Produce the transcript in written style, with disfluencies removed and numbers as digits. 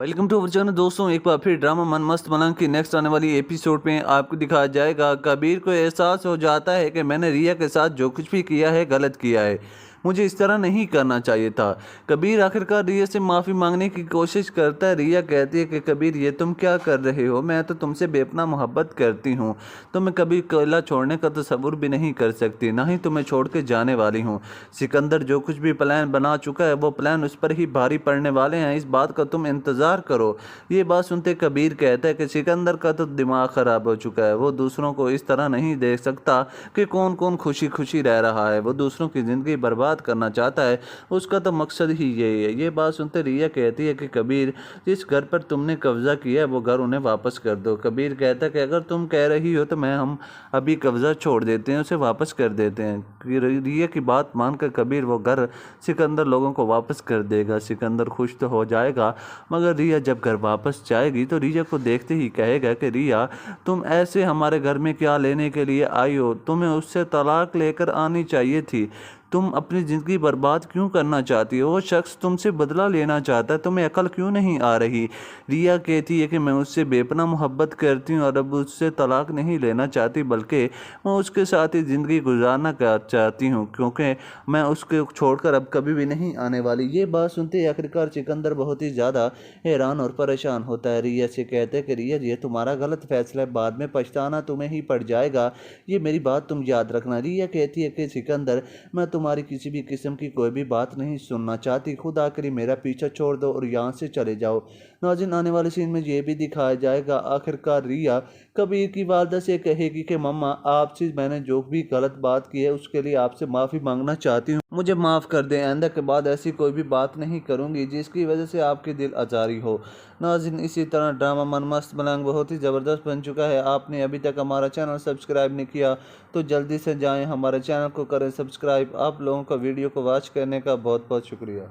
Welcome to our channel दोस्तों। एक बार फिर ड्रामा मन मस्त मलंग की नेक्स्ट आने वाली एपिसोड में आपको दिखाया जाएगा। कबीर को एहसास हो जाता है कि मैंने रिया के साथ जो कुछ भी किया है गलत किया है, मुझे इस तरह नहीं करना चाहिए था। कबीर आखिरकार रिया से माफ़ी मांगने की कोशिश करता है। रिया कहती है कि कबीर ये तुम क्या कर रहे हो, मैं तो तुमसे बेपनाह मोहब्बत करती हूँ, तो मैं कभी अकेला छोड़ने का तसव्वुर भी नहीं कर सकती, ना ही तुम्हें छोड़ के जाने वाली हूँ। सिकंदर जो कुछ भी प्लान बना चुका है वो प्लान उस पर ही भारी पड़ने वाले हैं, इस बात का तुम इंतज़ार करो। ये बात सुनते कबीर कहता है कि सिकंदर का तो दिमाग ख़राब हो चुका है, वो दूसरों को इस तरह नहीं देख सकता कि कौन कौन खुशी खुशी रह रहा है, वो दूसरों की ज़िंदगी बर्बाद करना चाहता है, उसका तो मकसद ही यही है। ये बात सुनते रिया कहती है कि कबीर, जिस घर पर तुमने कब्जा किया है वो घर उन्हें वापस कर दो। कबीर कहता है कि अगर तुम कह रही हो तो हम अभी कब्जा छोड़ देते हैं, उसे वापस कर देते हैं। रिया की बात मानकर कबीर वो घर सिकंदर लोगों को वापस कर देगा। सिकंदर खुश तो हो जाएगा, मगर रिया जब घर वापस जाएगी तो रिया को देखते ही कहेगा कि रिया, तुम ऐसे हमारे घर में क्या लेने के लिए आई हो, तुम्हें उससे तलाक लेकर आनी चाहिए थी। तुम अपनी ज़िंदगी बर्बाद क्यों करना चाहती हो, वो शख्स तुमसे बदला लेना चाहता है, तुम्हें अकल क्यों नहीं आ रही। रिया कहती है कि मैं उससे बेपनाह मोहब्बत करती हूँ और अब उससे तलाक नहीं लेना चाहती, बल्कि मैं उसके साथ ही ज़िंदगी गुजारना चाहती हूँ, क्योंकि मैं उसके छोड़कर अब कभी भी नहीं आने वाली। ये बात सुनते ही आखिरकार सिकंदर बहुत ही ज़्यादा हैरान और परेशान होता है। रिया से कहते हैं कि रिया, ये तुम्हारा गलत फैसला है, बाद में पछताना तुम्हें ही पड़ जाएगा, ये मेरी बात तुम याद रखना। रिया कहती है कि सिकंदर, मैं तुम्हारी किसी भी किस्म की कोई भी बात नहीं सुनना चाहती, खुद आकर मेरा पीछा छोड़ दो और यहाँ से चले जाओ। नाज़रीन, आने वाले सीन में ये भी दिखाया जाएगा आखिरकार रिया कबीर की वालदा से कहेगी कि मम्मा, आपसे मैंने जो भी गलत बात की है उसके लिए आपसे माफ़ी मांगना चाहती हूँ, मुझे माफ़ कर दें, आइंदा के बाद ऐसी कोई भी बात नहीं करूँगी जिसकी वजह से आपके दिल आज़ारी हो। नाज़रीन, इसी तरह ड्रामा मन मस्त मलंग बहुत ही ज़बरदस्त बन चुका है। आपने अभी तक हमारा चैनल सब्सक्राइब नहीं किया तो जल्दी से जाएं, हमारे चैनल को करें सब्सक्राइब। आप लोगों का वीडियो को वॉच करने का बहुत बहुत शुक्रिया।